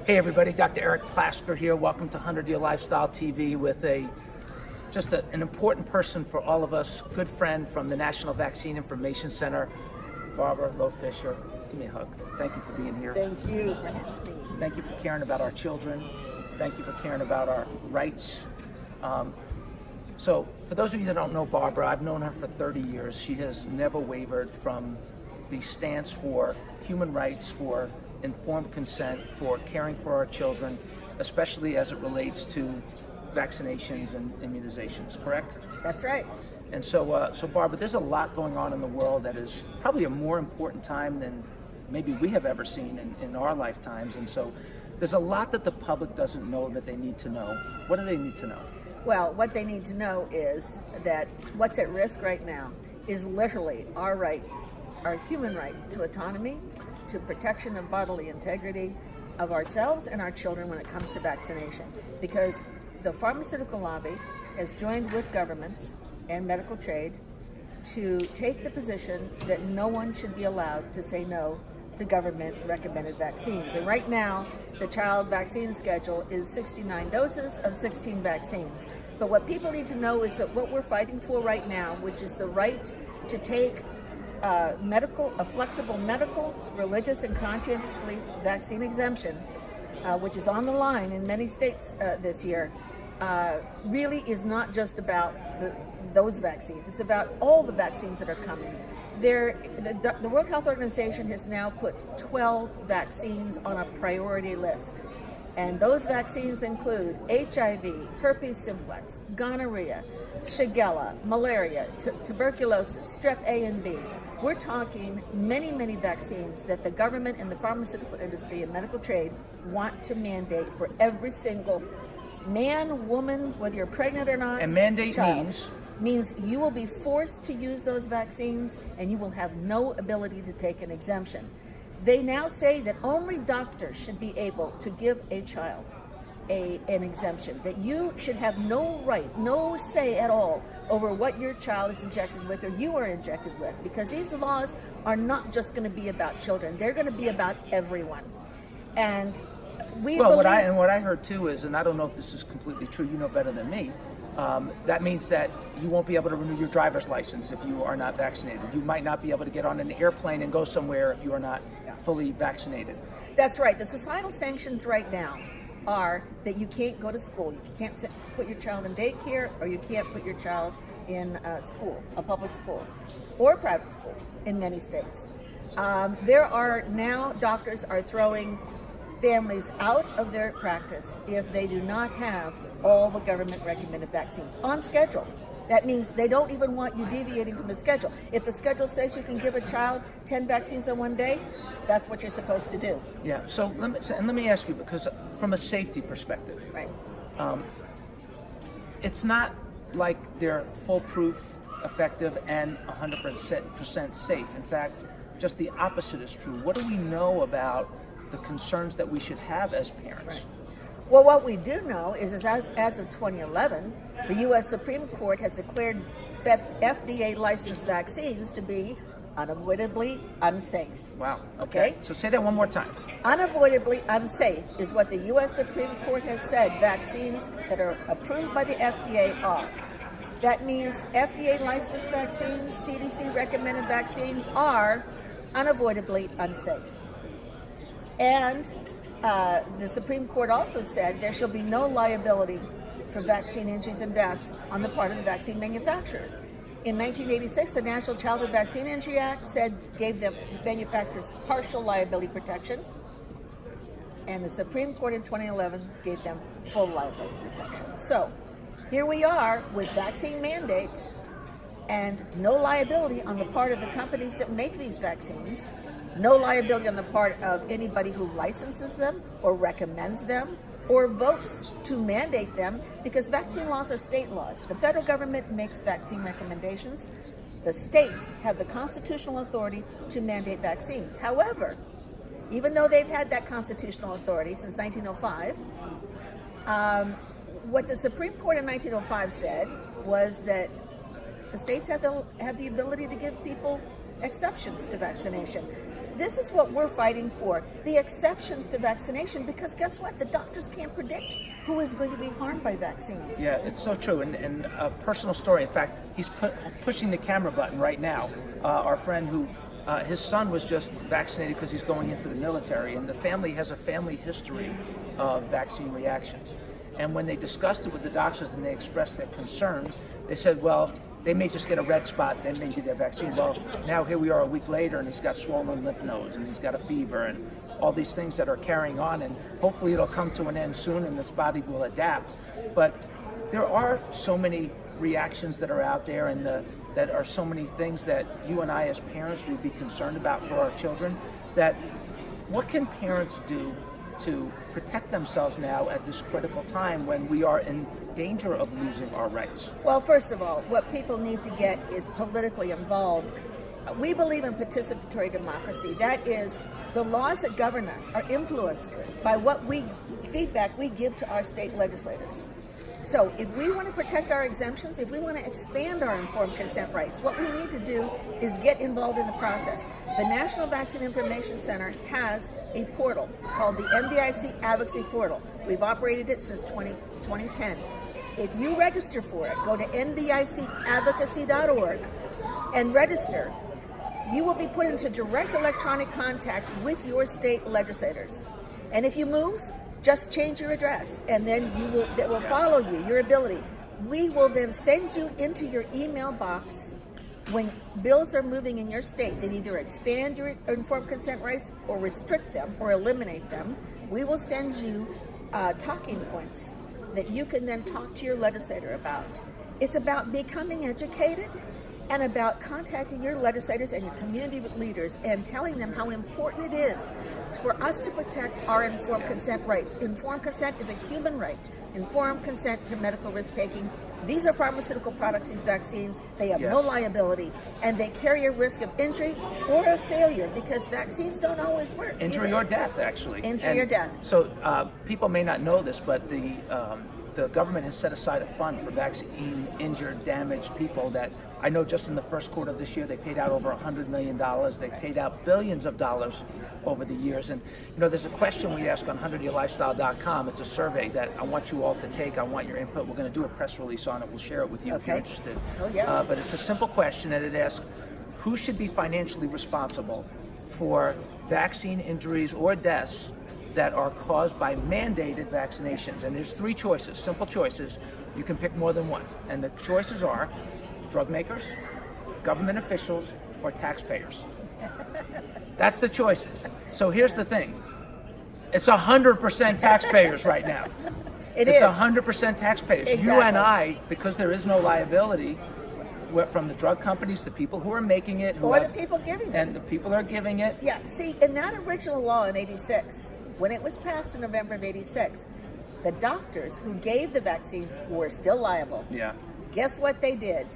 Hey everybody, Dr. Eric Plasker here. Welcome to 100 Year Lifestyle TV with an important person for all of us, good friend from the National Vaccination Information Center, Barbara Loe Fisher. Give me a hug. Thank you for being here. Thank you for having me. Thank you for caring about our children. Thank you for caring about our rights. So for those of you that don't know Barbara, I've known her for 30 years. She has never wavered from the stance for human rights, for informed consent, for caring for our children, especially as it relates to vaccinations and immunizations, correct? That's right. And so, Barbara, there's a lot going on in the world that is probably a more important time than maybe we have ever seen in our lifetimes. And so there's a lot that the public doesn't know that they need to know. What do they need to know? Well, what they need to know is that what's at risk right now is literally our right, our human right to autonomy, to protection of bodily integrity of ourselves and our children when it comes to vaccination. Because the pharmaceutical lobby has joined with governments and medical trade to take the position that no one should be allowed to say no to government recommended vaccines. And right now, the child vaccine schedule is 69 doses of 16 vaccines. But what people need to know is that what we're fighting for right now, which is the right to take a flexible medical, religious, and conscientious belief vaccine exemption, which is on the line in many states this year, really is not just about those vaccines. It's about all the vaccines that are coming. The World Health Organization has now put 12 vaccines on a priority list. And those vaccines include HIV, herpes simplex, gonorrhea, shigella, malaria, tuberculosis, strep A and B. We're talking many, many vaccines that the government and the pharmaceutical industry and medical trade want to mandate for every single man, woman, whether you're pregnant or not. And mandate child. Means you will be forced to use those vaccines and you will have no ability to take an exemption. They now say that only doctors should be able to give a child an exemption, that you should have no right, no say at all over what your child is injected with or you are injected with, because these laws are not just going to be about children, they're going to be about everyone. And what I heard too is, and I don't know if this is completely true, you know better than me, that means that you won't be able to renew your driver's license if you are not vaccinated. You might not be able to get on an airplane and go somewhere if you are not fully vaccinated. That's right. The societal sanctions right now are that you can't go to school. You can't put your child in daycare, or you can't put your child in a public school or private school in many states. There are now, doctors are throwing families out of their practice if they do not have all the government recommended vaccines on schedule. That means they don't even want you deviating from the schedule. If the schedule says you can give a child 10 vaccines in one day, that's what you're supposed to do. Yeah, so let me ask you, because from a safety perspective, right? It's not like they're foolproof, effective, and 100% safe. In fact, just the opposite is true. What do we know about the concerns that we should have as parents? Right. Well, what we do know is as of 2011, the U.S. Supreme Court has declared FDA-licensed vaccines to be unavoidably unsafe. Wow. Okay. So say that one more time. Unavoidably unsafe is what the U.S. Supreme Court has said vaccines that are approved by the FDA are. That means FDA-licensed vaccines, CDC-recommended vaccines are unavoidably unsafe. And the Supreme Court also said there shall be no liability for vaccine injuries and deaths on the part of the vaccine manufacturers. In 1986, the National Childhood Vaccine Injury Act gave the manufacturers partial liability protection, and the Supreme Court in 2011 gave them full liability protection. So here we are with vaccine mandates and no liability on the part of the companies that make these vaccines, no liability on the part of anybody who licenses them or recommends them or votes to mandate them, because vaccine laws are state laws. The federal government makes vaccine recommendations. The states have the constitutional authority to mandate vaccines. However, even though they've had that constitutional authority since 1905, what the Supreme Court in 1905 said was that the states have the ability to give people exceptions to vaccination. This is what we're fighting for, the exceptions to vaccination, because guess what? The doctors can't predict who is going to be harmed by vaccines. Yeah, it's so true. And a personal story, in fact, he's pushing the camera button right now. Our friend who, his son was just vaccinated because he's going into the military, and the family has a family history of vaccine reactions. And when they discussed it with the doctors and they expressed their concerns, they said, well, they may just get a red spot, then maybe their vaccine. Well, now here we are a week later, and he's got swollen lymph nodes, and he's got a fever, and all these things that are carrying on, and hopefully it'll come to an end soon, and this body will adapt. But there are so many reactions that are out there, and that are so many things that you and I as parents would be concerned about for our children, that what can parents do to protect themselves now at this critical time when we are in danger of losing our rights? Well, first of all, what people need to get is politically involved. We believe in participatory democracy. That is, the laws that govern us are influenced by what feedback we give to our state legislators. So if we want to protect our exemptions, if we want to expand our informed consent rights, what we need to do is get involved in the process. The National Vaccination Information Center has a portal called the NVIC Advocacy Portal. We've operated it since 2010. If you register for it, go to nvicadvocacy.org and register. You will be put into direct electronic contact with your state legislators. And if you move, just change your address, and then that will follow you, your ability. We will then send you into your email box when bills are moving in your state that either expand your informed consent rights or restrict them or eliminate them. We will send you talking points that you can then talk to your legislator about. It's about becoming educated and about contacting your legislators and your community leaders and telling them how important it is for us to protect our informed consent rights. Informed consent is a human right. Informed consent to medical risk-taking. These are pharmaceutical products, these vaccines. They have no liability, and they carry a risk of injury or of failure because vaccines don't always work. Injury or death, actually. Injury or death. So people may not know this, but the government has set aside a fund for vaccine injured, damaged people that I know just in the first quarter of this year they paid out over $100 million. They paid out billions of dollars over the years. And there's a question we ask on 100yearlifestyle.com. It's a survey that I want you all to take. I want your input. We're going to do a press release on it. We'll share it with you if you're interested. Oh, yeah. But it's a simple question, and it asks, who should be financially responsible for vaccine injuries or deaths that are caused by mandated vaccinations? And there's three choices, simple choices. You can pick more than one. And the choices are drug makers, government officials, or taxpayers. That's the choices. So here's the thing. It's 100% taxpayers right now. It's 100% taxpayers. Exactly. You and I, because there is no liability from the drug companies, the people who are making it, the people giving it. And the people are giving it. Yeah, see, in that original law in 86, when it was passed in November of 86, the doctors who gave the vaccines were still liable. Yeah. Guess what they did?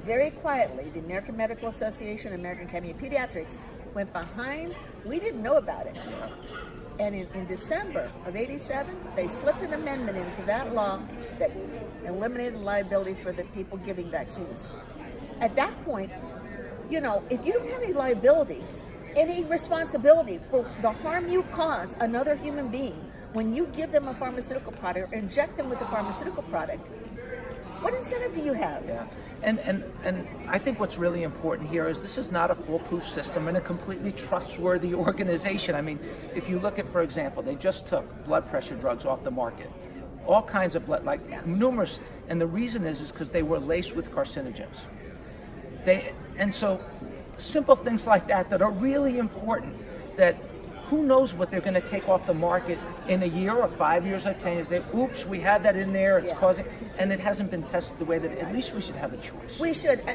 Very quietly, the American Medical Association, American Academy of Pediatrics went behind. We didn't know about it. And in December of 87, they slipped an amendment into that law that eliminated liability for the people giving vaccines. At that point, if you don't have any liability, any responsibility for the harm you cause another human being when you give them a pharmaceutical product or inject them with a pharmaceutical product, what incentive do you have? Yeah, and I think what's really important here is this is not a foolproof system and a completely trustworthy organization. I mean, if you look at, for example, they just took blood pressure drugs off the market, all kinds of numerous, and the reason is because they were laced with carcinogens. And so simple things like that are really important, that who knows what they're going to take off the market in a year or 5 years or 10 years. Oops, we had that in there, it's causing, and it hasn't been tested the way that, at least we should have a choice. We should.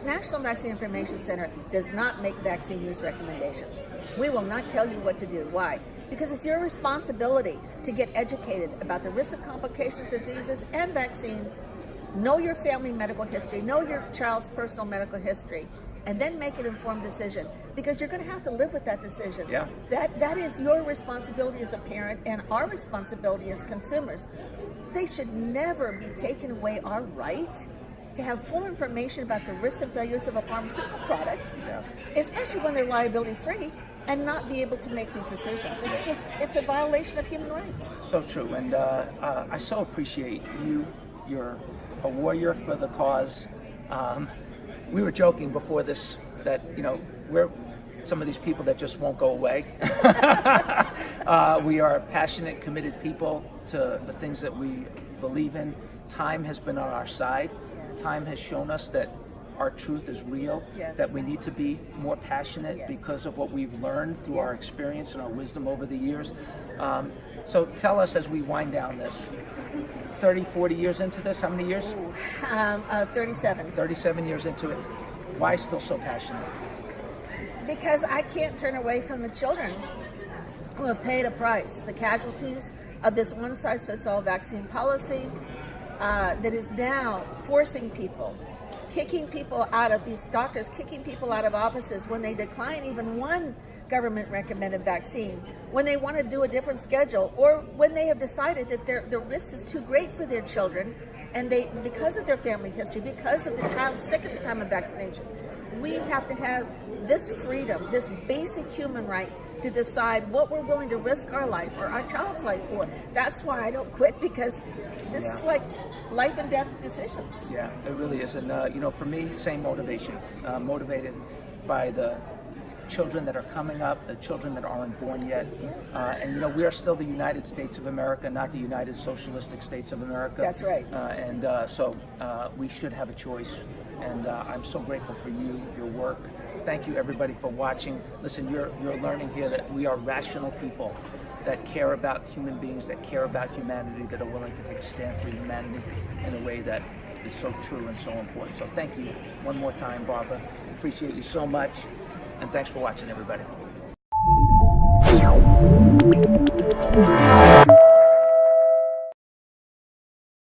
National Vaccination Information Center does not make vaccine use recommendations. We will not tell you what to do. Why? Because it's your responsibility to get educated about the risk of complications, diseases, and vaccines. Know your family medical history, know your child's personal medical history, and then make an informed decision, because you're going to have to live with that decision. Yeah. That is your responsibility as a parent and our responsibility as consumers. They should never be taking away our right to have full information about the risks and failures of a pharmaceutical product, especially when they're liability free. and not be able to make these decisions. It's a violation of human rights. So true, and I so appreciate you. You're a warrior for the cause. We were joking before this that, you know, we're some of these people that just won't go away. We are passionate, committed people to the things that we believe in. Time has been on our side. Time has shown us that our truth is real, Yes. that we need to be more passionate Yes. because of what we've learned through our experience and our wisdom over the years. So tell us as we wind down this, 30, 40 years into this, how many years? 37. 37 years into it. Why still so passionate? Because I can't turn away from the children who have paid a price, the casualties of this one-size-fits-all vaccine policy that is now forcing people, kicking people out of these doctors, kicking people out of offices when they decline even one government-recommended vaccine, when they want to do a different schedule, or when they have decided that the risk is too great for their children, and they, because of their family history, because of the child sick at the time of vaccination, we have to have this freedom, this basic human right to decide what we're willing to risk our life or our child's life for. That's why I don't quit, because this is like life and death decisions. Yeah, it really is. And, you know, for me, same motivation. Motivated by the children that are coming up, the children that aren't born yet. And, you know, we are still the United States of America, not the United Socialistic States of America. That's right. So we should have a choice. And I'm so grateful for you, your work. Thank you, everybody, for watching. Listen, you're learning here that we are rational people that care about human beings, that care about humanity, that are willing to take a stand for humanity in a way that is so true and so important. So thank you one more time, Barbara. Appreciate you so much. And thanks for watching, everybody.